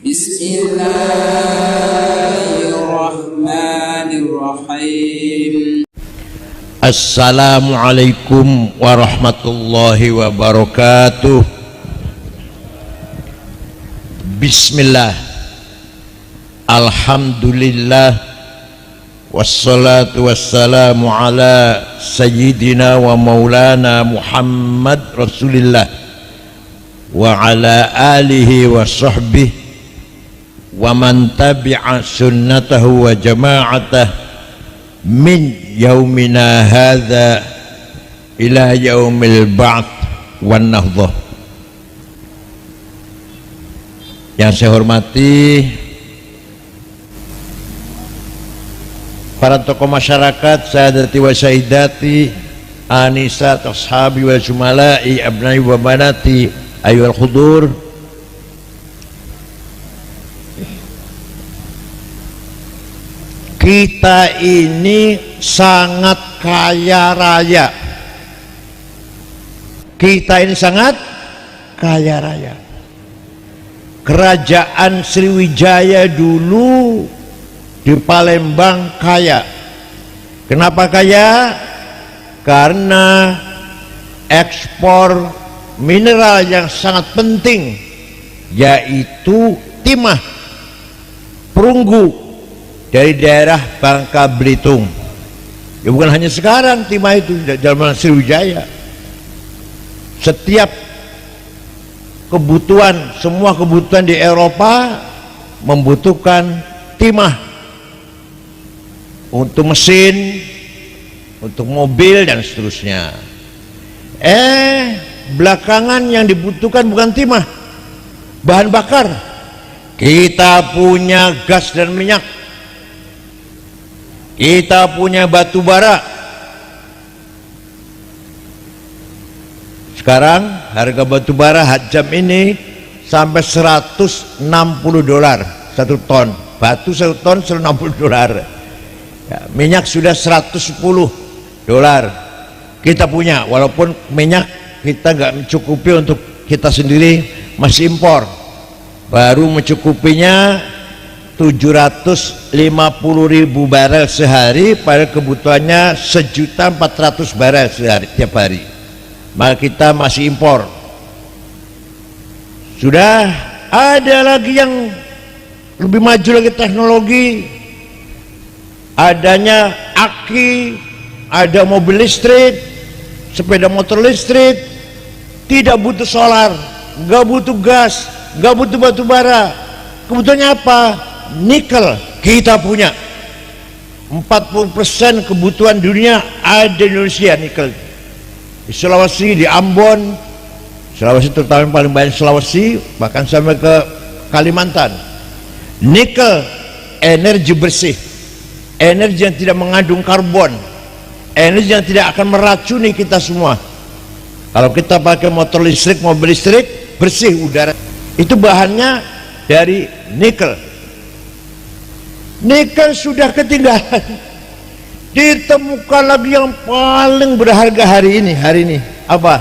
Bismillahirrahmanirrahim. Assalamualaikum warahmatullahi wabarakatuh. Bismillah, alhamdulillah, wassalatu wassalamu ala sayyidina wa maulana Muhammad Rasulillah wa ala alihi wa sahbihi wa man tabi'a sunnatahu wa jama'atah min yaumina hadza ila yaumil ba'ts wan nahdhah. Yang saya hormati para tokoh masyarakat, saadati wa saidati, anisat ashabi wa jumala'i, abnai wa banati, ayyuhal hudur. Kita ini sangat kaya raya. Kita ini sangat kaya raya. Kerajaan Sriwijaya dulu di Palembang kaya. Kenapa kaya? Karena ekspor mineral yang sangat penting, yaitu timah, perunggu dari daerah Bangka Belitung. Ya bukan hanya sekarang timah itu, zaman Sriwijaya. Setiap kebutuhan, semua kebutuhan di Eropa membutuhkan timah untuk mesin, untuk mobil dan seterusnya. Belakangan yang dibutuhkan bukan timah, bahan bakar. Kita punya gas dan minyak, kita punya batu bara. Sekarang harga batu bara jam ini sampai $160 satu ton. Batu satu ton $160 ya, minyak sudah $110 kita punya, walaupun minyak kita nggak mencukupi untuk kita sendiri, masih impor. Baru mencukupinya 750.000 barel sehari, pada kebutuhannya 1.400.000 barel sehari, tiap hari. Maka kita masih impor. Sudah ada lagi yang lebih maju lagi teknologi, adanya aki, ada mobil listrik, sepeda motor listrik, tidak butuh solar, nggak butuh gas, nggak butuh batu bara. Kebutuhannya apa? Nikel. Kita punya 40% kebutuhan dunia ada di Indonesia, nikel. Di Sulawesi, di Ambon, Sulawesi terutama paling banyak Sulawesi, bahkan sampai ke Kalimantan. Nikel, energi bersih, energi yang tidak mengandung karbon, energi yang tidak akan meracuni kita semua. Kalau kita pakai motor listrik, mobil listrik, bersih udara. Itu bahannya dari nikel. Nikel sudah ketinggalan. Ditemukan lagi yang paling berharga hari ini. Apa?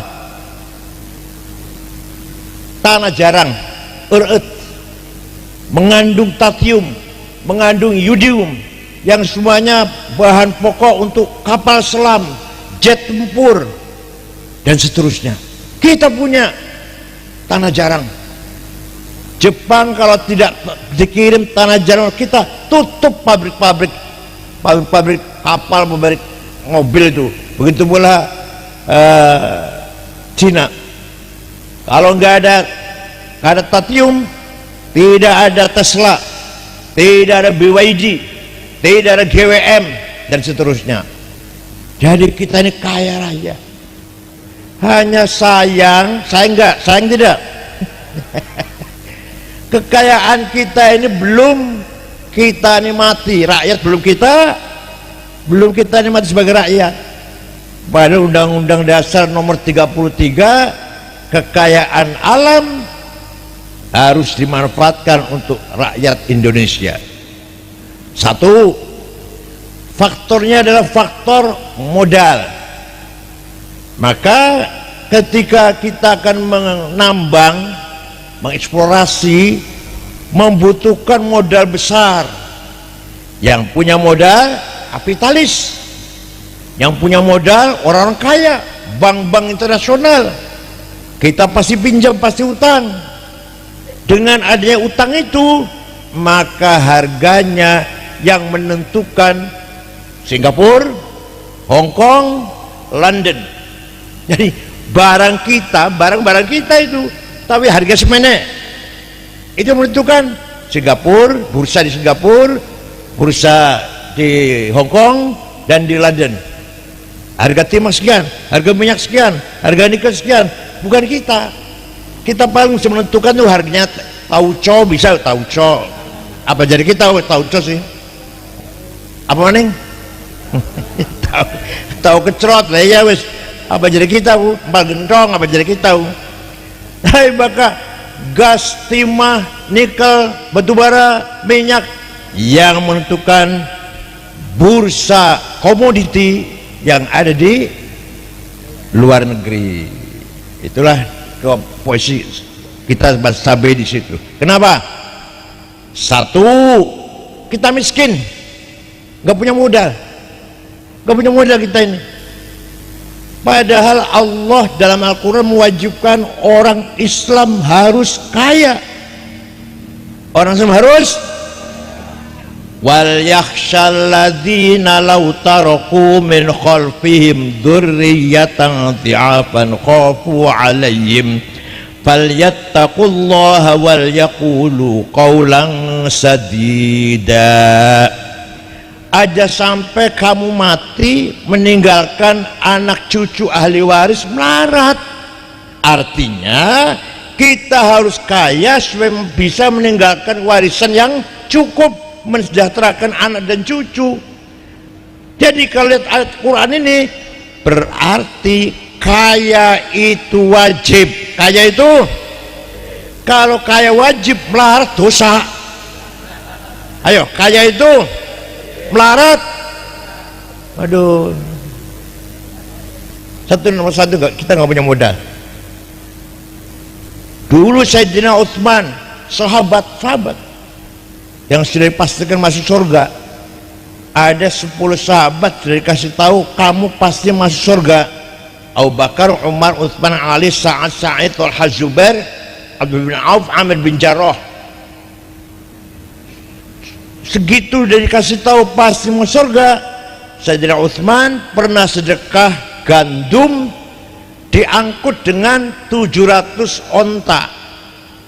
Tanah jarang, earth, mengandung tatium, mengandung yodium, yang semuanya bahan pokok untuk kapal selam, jet tempur, dan seterusnya. Kita punya tanah jarang. Jepang kalau tidak dikirim tanah jarang, kita tutup pabrik kapal, pabrik mobil itu. Begitu pula Cina. Kalau nggak ada tatium, tidak ada Tesla, tidak ada BYD, tidak ada GWM, dan seterusnya. Jadi kita ini kaya raya. Hanya sayang tidak. Kekayaan kita ini belum kita nikmati, rakyat belum kita nikmati sebagai rakyat. Pada Undang-Undang Dasar nomor 33, kekayaan alam harus dimanfaatkan untuk rakyat Indonesia. Satu, faktornya adalah faktor modal. Maka ketika kita akan menambang, mengeksplorasi, membutuhkan modal besar. Yang punya modal kapitalis, yang punya modal orang-orang kaya, bank-bank internasional. Kita pasti pinjam, pasti utang. Dengan adanya utang itu, maka harganya yang menentukan Singapura, Hong Kong, London. Jadi barang kita itu, tapi harga semene itu menentukan. Singapura, bursa di Singapura, bursa di Hong Kong dan di London. Harga timah sekian, harga minyak sekian, harga nikel sekian. Bukan kita. Kita paling bisa menentukan tuh harganya. Tauco bisa, tauco. Apa jadi kita tauco sih? Apa maning? tahu kecrot lah ya wis. Apa jadi kita bu? Empal gentong apa jadi kita bu? Hai maka gas, timah, nikel, batubara, minyak yang menentukan bursa komoditi yang ada di luar negeri. Itulah posisi kita sampai di situ. Kenapa? Satu, kita miskin, nggak punya modal, kita ini. Padahal Allah dalam Al-Quran mewajibkan orang Islam harus kaya. Orang Islam harus. Wal yakhshal ladzina law taraku min khalfihim dzurriyyatan dhi'afan khafu 'alaihim falyattaqullaha wal yaqulu qawlan sadida. Aja sampai kamu mati meninggalkan anak cucu ahli waris melarat. Artinya kita harus kaya supaya bisa meninggalkan warisan yang cukup mensejahterakan anak dan cucu. Jadi kalau lihat ayat Quran ini berarti kaya itu wajib. Kaya itu, kalau kaya wajib, melarat dosa. Ayo, kaya itu melarat, aduh. Nomor satu kita nggak punya modal. Dulu Sayyidina Utsman, sahabat yang sudah dipastikan masuk surga. Ada 10 sahabat sudah dikasih tahu kamu pasti masuk surga. Abu Bakar, Umar, Utsman, Ali, Sa'ad, Sa'id, Talha, Zubair, Abdul bin Auf, Amir bin Jarrah. Segitu udah dikasih tahu pasti masuk surga. Sayyidina Utsman pernah sedekah gandum diangkut dengan 700 onta,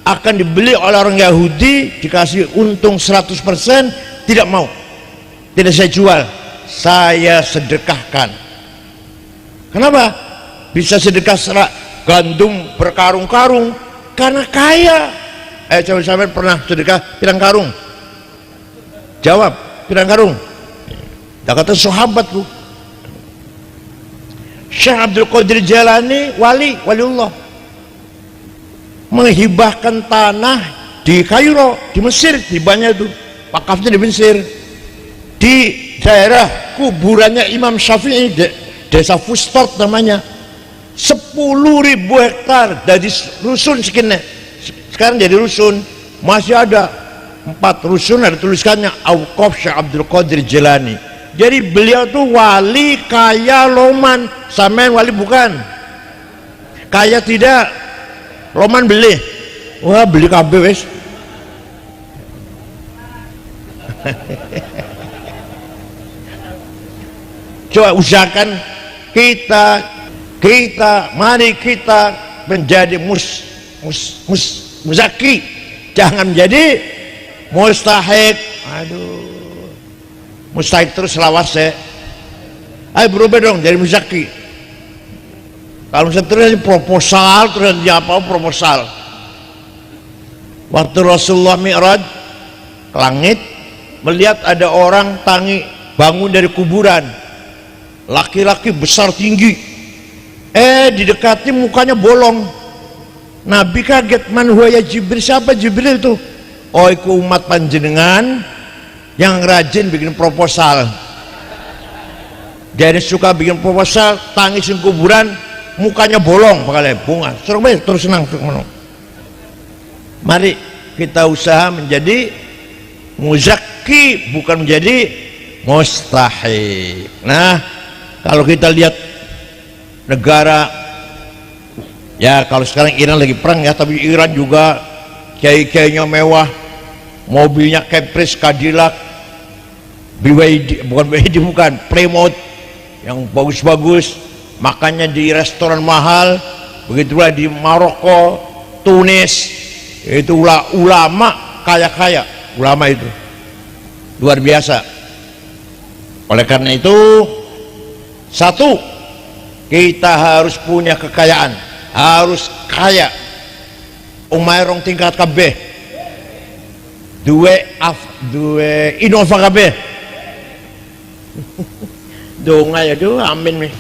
akan dibeli oleh orang Yahudi, dikasih untung 100%, tidak mau, tidak saya jual, saya sedekahkan. Kenapa bisa sedekah gandum berkarung-karung? Karena kaya. Coba sampai pernah sedekah pirang karung? Jawab, pirang karung? Tak kata sahabat bu. Syekh Abdul Qadir Jalani, waliullah, menghibahkan tanah di Kairo, di Mesir, di banyak itu wakafnya di Mesir, di daerah kuburannya Imam Syafi'i, desa Fustot namanya, 10.000 hektar dari rusun sekian. Sekarang jadi rusun, masih ada 4 rusun ada tulisannya Auqaf Syekh Abdul Qadir Jalani. Jadi beliau tuh wali kaya loman. Sampean wali bukan? Kaya tidak? Loman beli? Wah beli kabeh wis. Coba usahakan mari kita menjadi muzaki, jangan menjadi mustahik. Aduh, mustahik terus lawas ya. Ayo berubah dong jadi muzaki. Kalau misalnya terus proposal, terus dia apa proposal. Waktu Rasulullah Mi'raj ke langit, melihat ada orang bangun dari kuburan, laki-laki besar tinggi, didekati mukanya bolong. Nabi kaget, man huwa ya Jibril, siapa Jibril itu? Oh itu umat panjenengan yang rajin bikin proposal. Jadi suka bikin proposal, tangisin kuburan, mukanya bolong, bakal bunga. Terus senang. Mari kita usaha menjadi muzakki, bukan menjadi mustahik. Nah, kalau kita lihat negara, ya kalau sekarang Iran lagi perang ya, tapi Iran juga kiai-kiainya mewah, mobilnya Caprice, Cadillac, BYD, bukan BYD, bukan Plymouth yang bagus-bagus, makannya di restoran mahal. Begitulah di Maroko, Tunis, itu ulama kaya-kaya, ulama itu luar biasa. Oleh karena itu, satu, kita harus punya kekayaan, harus kaya. Umairong tingkat kabeh, dua Innova kabeh. Donga ya do, amin.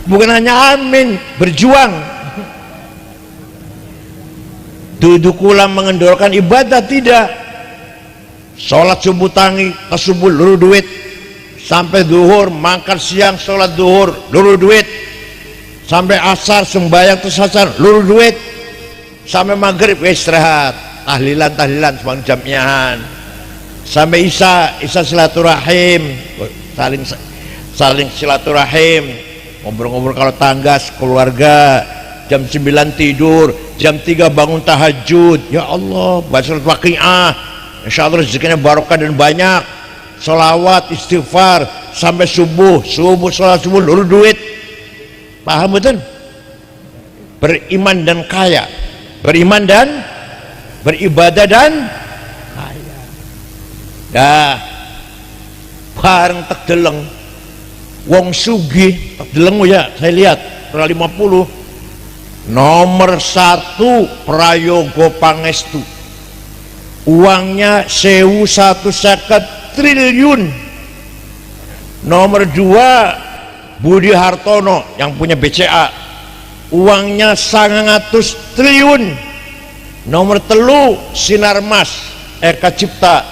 Bukan hanya amin, berjuang. Duduk ulang mengendorkan ibadah, tidak. Sholat subuh tangi ke subuh luru duit, sampai duhur makan siang sholat duhur luru duit, sampai asar sembahyang terus asar luru duit, sampai maghrib istirahat, tahlilan semang jamnya, sampai isya silaturahim, saling silaturahim, ngobrol-ngobrol kalau tangga keluarga. Jam 9 tidur, jam 3 bangun tahajud. Ya Allah, baca surat Waqiah, insya Allah rezekinya barokah dan banyak. Sholawat, istighfar sampai subuh sholat subuh luru duit. Paham betul? Beriman dan kaya, beriman dan beribadah dan kaya. Dah bareng tak deleng wong sugih tak deleng ya, saya lihat pernah 50. Nomor 1 Prayogo Pangestu, uangnya 1.150 triliun. Nomor 2 Budi Hartono yang punya BCA, uangnya 900 triliun. Nomor 3 Sinarmas Eka Cipta,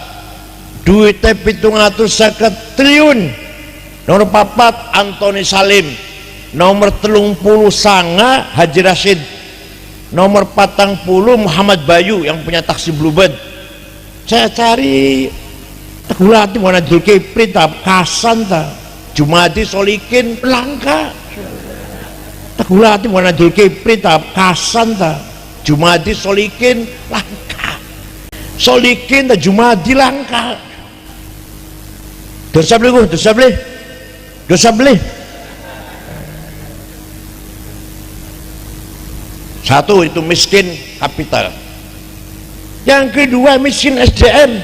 duitnya 750 triliun. Nomor 4 Antoni Salim. Nomor 30 Sanga Haji Rashid. Nomor 40 Muhammad Bayu yang punya taksi Bluebird. Saya cari Tegulati mana Zulkifli tak Kasan tak Jumadi Solikin langka. Tegulati mana Zulkifli tak Kasan tak Jumadi Solikin langka. Solikin tak Jumadi langka. Dosa beli. Satu itu miskin kapital. Yang kedua miskin SDM.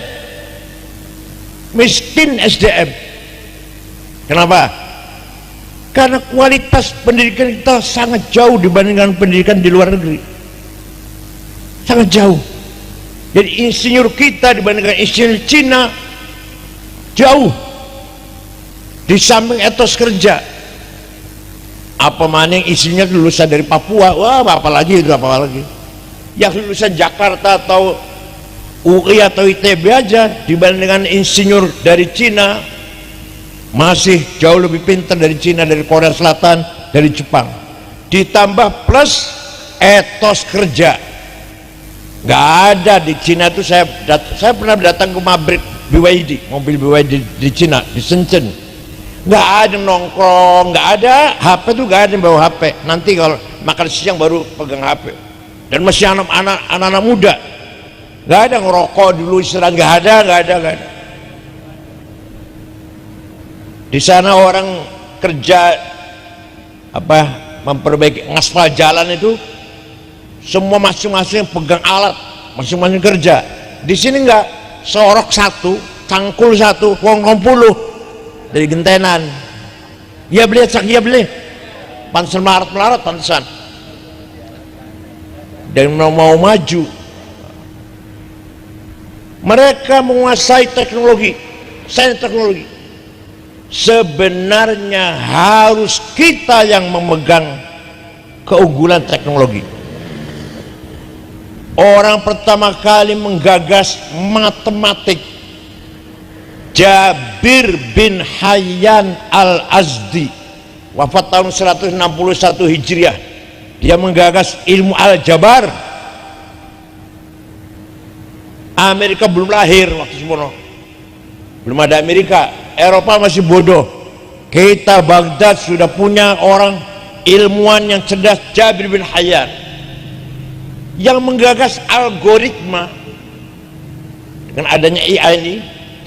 Kenapa? Karena kualitas pendidikan kita sangat jauh dibandingkan pendidikan di luar negeri, sangat jauh. Jadi insinyur kita dibandingkan insinyur Cina jauh. Di samping etos kerja, apa maning isinya lulusan dari Papua, wah apa lagi yang lulusan Jakarta atau UI atau ITB aja dibandingkan insinyur dari Cina masih jauh lebih pintar dari Cina, dari Korea Selatan, dari Jepang. Ditambah plus etos kerja, nggak ada di Cina itu. Saya pernah datang ke pabrik BYD, mobil BYD di Cina, di Shenzhen. Nggak ada nongkrong, nggak ada HP tuh, nggak ada yang bawa HP. Nanti kalau makan siang baru pegang HP. Dan masih anak-anak muda, nggak ada ngerokok dulu istirahat, nggak ada. Di sana orang kerja memperbaiki ngaspal jalan itu semua masing-masing pegang alat, masing-masing kerja. Di sini nggak, sorok satu, cangkul satu, wong 20 dari gentenan. Ya beli, pantesan melarat pantesan. Dan mau maju, mereka menguasai teknologi, sains teknologi. Sebenarnya harus kita yang memegang keunggulan teknologi. Orang pertama kali menggagas matematik Jabir bin Hayyan al-Azdi, wafat tahun 161 Hijriah. Dia menggagas ilmu aljabar. Amerika belum lahir waktu semono, belum ada Amerika. Eropa masih bodoh. Kita Baghdad sudah punya orang ilmuwan yang cerdas, Jabir bin Hayyan, yang menggagas algoritma dengan adanya AI ini.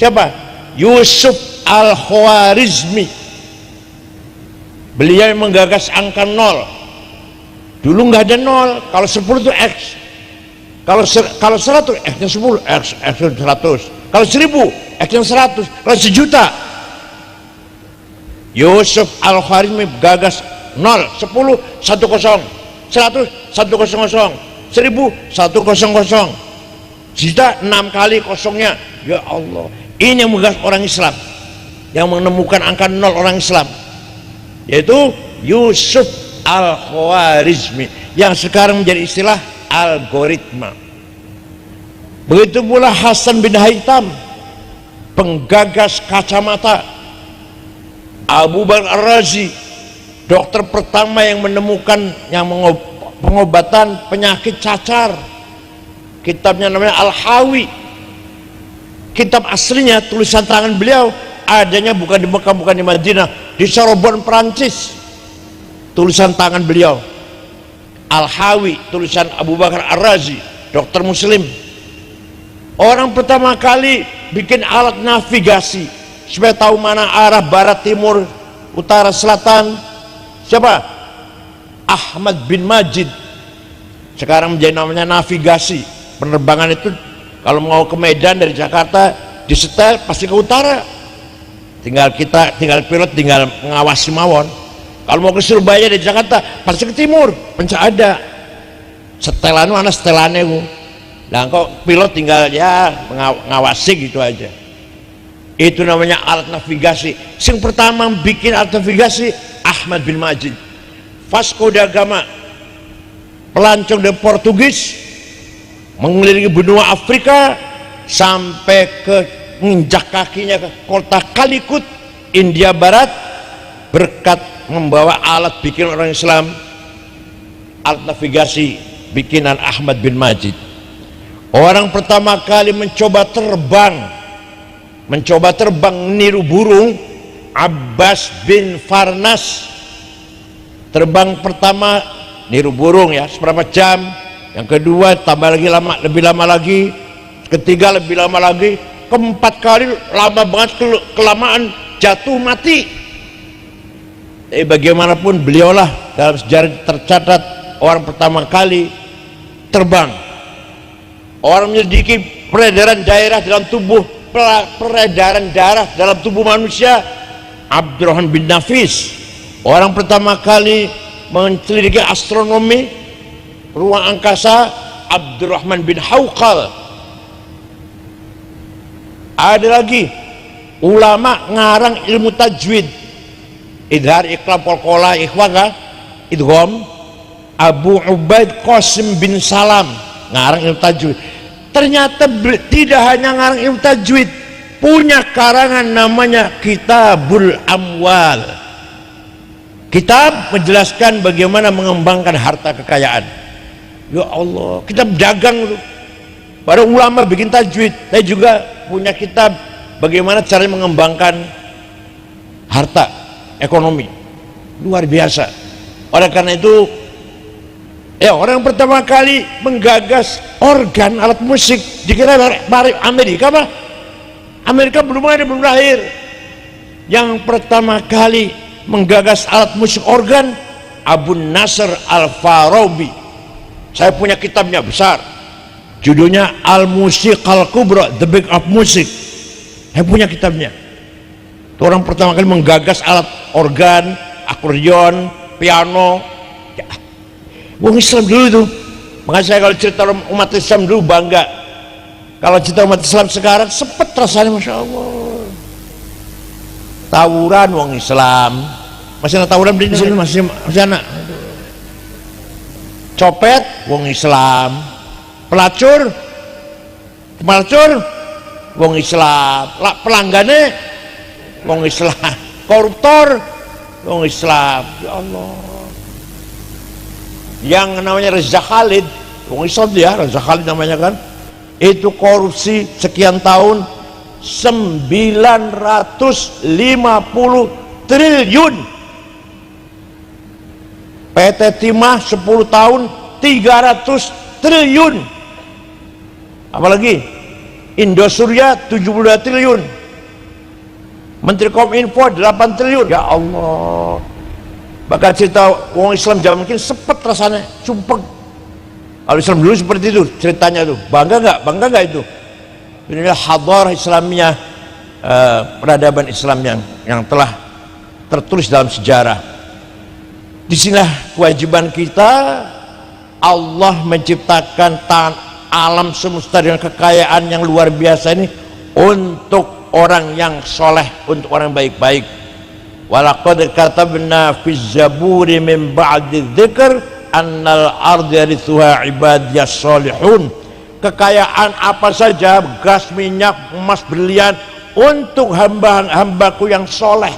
Siapa? Yusuf Al-Khwarizmi. Beliau yang menggagas angka 0. Dulu nggak ada 0. Kalau 10 itu X, kalau 100 X-nya 10, X-nya 100, kalau 1000 X-nya 100, kalau 1.000.000. Yusuf Al-Khwarizmi gagas 0, 10, 10, 100, 100, 1000, 100, juta 6 kali kosongnya. Ya Allah, ini yang menggagas orang Islam, yang menemukan angka 0 orang Islam, yaitu Yusuf Al-Khwarizmi, yang sekarang menjadi istilah algoritma. Begitu pula Hasan bin Haytham, penggagas kacamata. Abu Bakar Ar-Razi, dokter pertama yang menemukan pengobatan penyakit cacar. Kitabnya namanya Al-Hawi. Kitab aslinya tulisan tangan beliau, adanya bukan di Mekah, bukan di Madinah, di Sorbonne, Prancis. Tulisan tangan beliau Al-Hawi, tulisan Abu Bakar Ar-Razi, dokter muslim. Orang pertama kali bikin alat navigasi supaya tahu mana arah barat, timur, utara, selatan. Siapa? Ahmad bin Majid. Sekarang menjadi namanya navigasi. Penerbangan itu kalau mau ke Medan dari Jakarta disetel pasti ke utara. Tinggal pilot tinggal mengawasi mawon. Kalau mau ke Surabaya dari Jakarta pasti ke timur, pencak ada. Setelan mana setelannya bu. Nah kok pilot tinggal ya mengawasi gitu aja. Itu namanya alat navigasi. Yang pertama bikin alat navigasi Ahmad bin Majid. Vasco da Gama, pelancong dari Portugis, mengelilingi benua Afrika sampai ke menginjak kakinya ke kota Calicut, India Barat, berkat membawa alat bikin orang Islam, alat navigasi bikinan Ahmad bin Majid. Orang pertama kali mencoba terbang niru burung, Abbas bin Farnas. Terbang pertama niru burung ya, seberapa jam. Yang kedua tambah lagi lama, lebih lama lagi. Ketiga lebih lama lagi. Keempat kali lama banget, kelamaan jatuh mati. Tapi bagaimanapun beliaulah dalam sejarah tercatat orang pertama kali terbang. Orang menyelidiki peredaran darah dalam tubuh manusia, Abdurrahman bin Nafis. Orang pertama kali menyelidiki astronomi, ruang angkasa, Abdurrahman bin Hawqal. Ada lagi ulama ngarang ilmu tajwid, idhar, iklam, qalqalah, ikhwah, idgham, Abu Ubaid Qasim bin Salam ngarang ilmu tajwid. Ternyata tidak hanya ngarang ilmu tajwid, punya karangan namanya Kitabul Amwal. Kitab menjelaskan bagaimana mengembangkan harta kekayaan. Ya Allah, kitab dagang itu. Para ulama bikin tajwid, saya juga punya kitab bagaimana cara mengembangkan harta ekonomi. Luar biasa. Oleh karena itu, ya orang pertama kali menggagas organ alat musik dikira Amerika apa? Amerika belum lahir. Yang pertama kali menggagas alat musik organ Abu Nasr Al-Farabi. Saya punya kitabnya besar, judulnya Al-Musiq Al-Kubra, The Big of Music. Saya punya kitabnya. Itu orang pertama kali menggagas alat organ, akordeon, piano. Ya, wong Islam dulu itu. Makanya saya kalau cerita umat Islam dulu bangga. Kalau cerita umat Islam sekarang sepet rasanya, Masya Allah. Tawuran wong Islam. Masih ada tawuran di sini, masih anak. Copet wong Islam. Pelacur wong Islam. Pelanggannya wong Islam. Koruptor wong Islam. Ya Allah. Yang namanya Reza Khalid wong Islam dia, Reza Khalid namanya kan, itu korupsi sekian tahun 950 triliun. PT Timah 10 tahun 300 triliun. Apalagi Indosurya 72 triliun. Menteri Kominfo 8 triliun. Ya Allah. Bakal cerita orang Islam zaman mungkin sepet rasanya, sumpah. Kalau Islam dulu seperti itu ceritanya tuh. Bangga nggak itu? Inilah hadharah Islamiyah, peradaban Islam yang telah tertulis dalam sejarah. Disinilah kewajiban kita. Allah menciptakan alam semesta dengan kekayaan yang luar biasa ini untuk orang yang soleh, untuk orang baik-baik. Walaqad katabna fi zaburi min ba'di dzikr annal arda yarithuha ibadiyas solihun. Kekayaan apa saja, gas, minyak, emas, berlian, untuk hamba-hambaku yang soleh.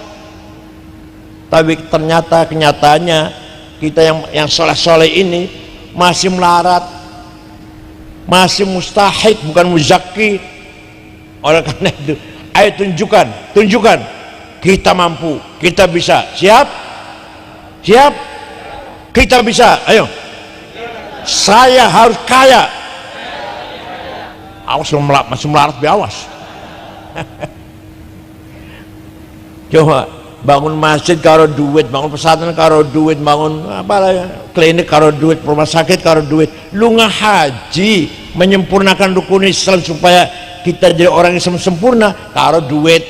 Tapi ternyata kenyataannya kita yang soleh-soleh ini masih melarat, masih mustahik, bukan muzaki. Oleh karena itu, ayo tunjukkan kita mampu, kita bisa. Siap? Kita bisa. Ayo, saya harus kaya. Awas, masih melarat, biawas. Coba bangun masjid karo duit, bangun pesantren karo duit, bangun klinik karo duit, rumah sakit karo duit. Lu haji menyempurnakan rukun Islam supaya kita jadi orang Islam sempurna karo duit.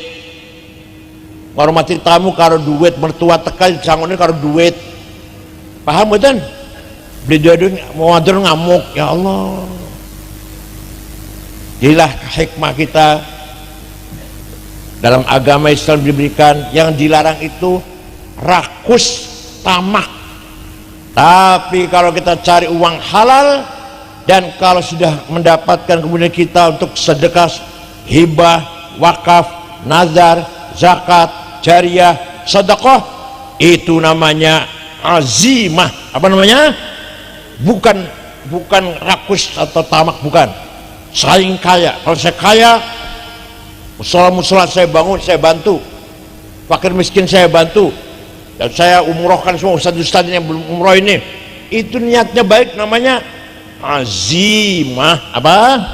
Hormati tamu karo duit, mertua tekan sanggupnya karo duit. Paham betul? Beli duit mau ngajar ngamuk. Ya Allah. Inilah hikmah kita. Dalam agama Islam diberikan yang dilarang itu rakus, tamak. Tapi kalau kita cari uang halal, dan kalau sudah mendapatkan kemudian kita untuk sedekah, hibah, wakaf, nazar, zakat, jariah, sedekah, itu namanya azimah. Apa namanya? Bukan rakus atau tamak, bukan. Saing kaya. Kalau saya kaya, musola saya bangun, saya bantu. Fakir miskin saya bantu. Dan saya umrohkan semua ustadz-ustadz yang belum umroh ini. Itu niatnya baik, namanya azimah. Apa?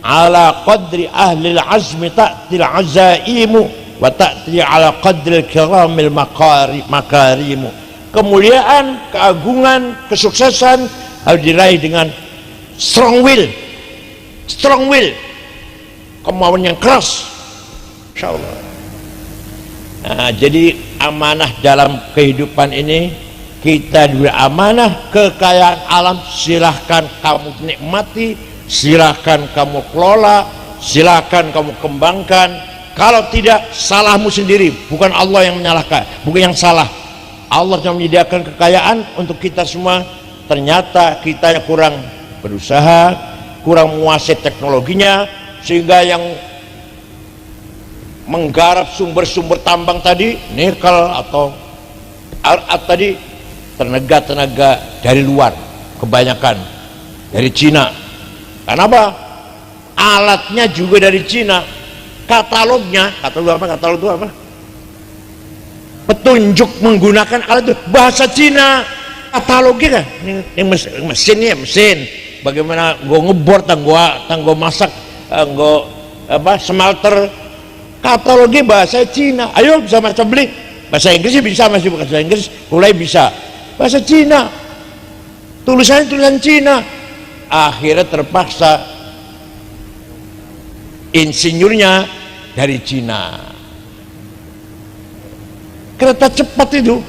Ala qadri ahlil azmi ta'til azaimu wa ta'til ala qadri kiramil makarimu. Kemuliaan, keagungan, kesuksesan harus diraih dengan strong will, kemauan yang keras, insya Allah. Nah, jadi amanah dalam kehidupan ini, kita diberi amanah kekayaan alam. Silahkan kamu nikmati, silahkan kamu kelola, silahkan kamu kembangkan. Kalau tidak, salahmu sendiri, bukan Allah yang menyalahkan, bukan yang salah. Allah yang menyediakan kekayaan untuk kita semua. Ternyata kita yang kurang berusaha, kurang menguasai teknologinya, sehingga yang menggarap sumber-sumber tambang tadi, nikel atau tadi, tenaga dari luar, kebanyakan dari Cina. Kenapa? Alatnya juga dari Cina, katalog itu apa? Petunjuk menggunakan alat itu bahasa Cina, katalognya kan? Ini mesin. Bagaimana gue ngebor, tanggo masak, smelter, katalognya bahasa Cina. Ayo bisa beli bahasa Inggris bisa, masih bahasa Inggris mulai bisa, bahasa Cina, tulisan Cina. Akhirnya terpaksa insinyurnya dari Cina. Kereta cepat itu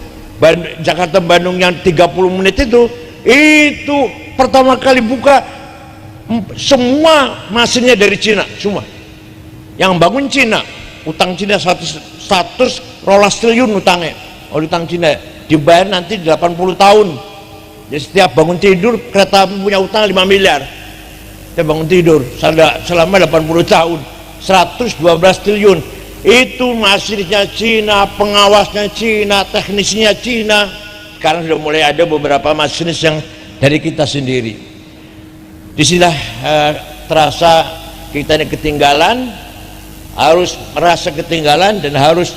Jakarta Bandung yang 30 menit itu pertama kali buka, semua mesinnya dari Cina semua. Yang bangun Cina, utang Cina 100 triliun utangnya. Utang Cina dibayar nanti 80 tahun. Jadi setiap bangun tidur kereta punya utang 5 miliar. Kita bangun tidur selama 80 tahun 112 triliun. Itu mesinnya Cina, pengawasnya Cina, teknisnya Cina. Sekarang sudah mulai ada beberapa masinis yang dari kita sendiri. Disinilah terasa kita ini ketinggalan, harus merasa ketinggalan dan harus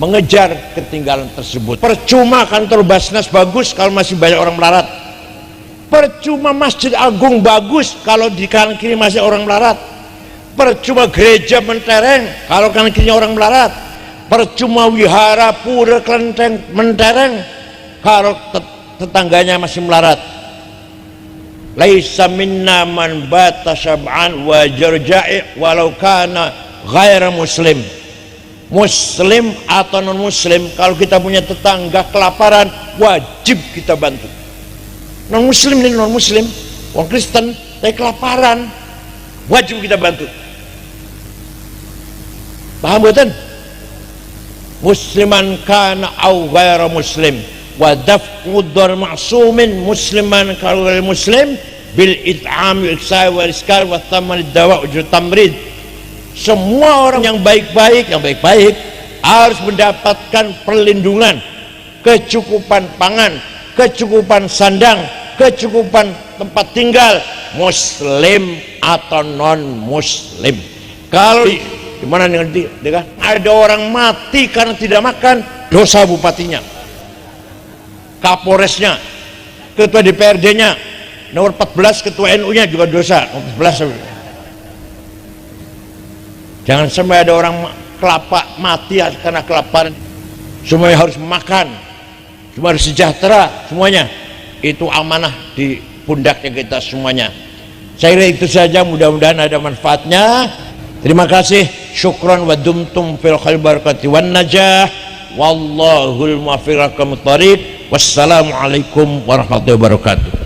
mengejar ketinggalan tersebut. Percuma kantor Basnas bagus kalau masih banyak orang melarat. Percuma Masjid Agung bagus kalau di kanan kiri masih orang melarat. Percuma gereja mentereng kalau kanan kirinya orang melarat. Percuma wihara pura kelenteng mentereng kalau tetangganya masih melarat. Laisa minna man bata syab'an wa jarja'i walau kana ghaira muslim. Muslim atau non muslim, kalau kita punya tetangga kelaparan wajib kita bantu. Non muslim ini non muslim, orang Kristen tapi kelaparan wajib kita bantu. Paham betul? Musliman kana au ghaira muslim wa daf'u dar ma'sumin musliman kalau muslim bil it'am wal ihsan wal iskar wa thaman dawa ujur tamrid. Semua orang yang baik-baik harus mendapatkan perlindungan, kecukupan pangan, kecukupan sandang, kecukupan tempat tinggal, muslim atau non muslim. Kalau di mana nanti ada orang mati karena tidak makan, dosa bupatinya, kapolresnya, ketua DPRD-nya, nomor 14 ketua NU-nya juga dosa, nomor 14. Jangan sampai ada orang mati karena kelaparan. Semuanya harus makan, semua harus sejahtera, semuanya itu amanah di pundaknya kita semuanya. Saya kira itu saja, mudah-mudahan ada manfaatnya. Terima kasih, syukran wa dumtum fil khair barakati wan najah wallahul muwaffiq ila aqwamit thoriq. Wassalamualaikum warahmatullahi wabarakatuh.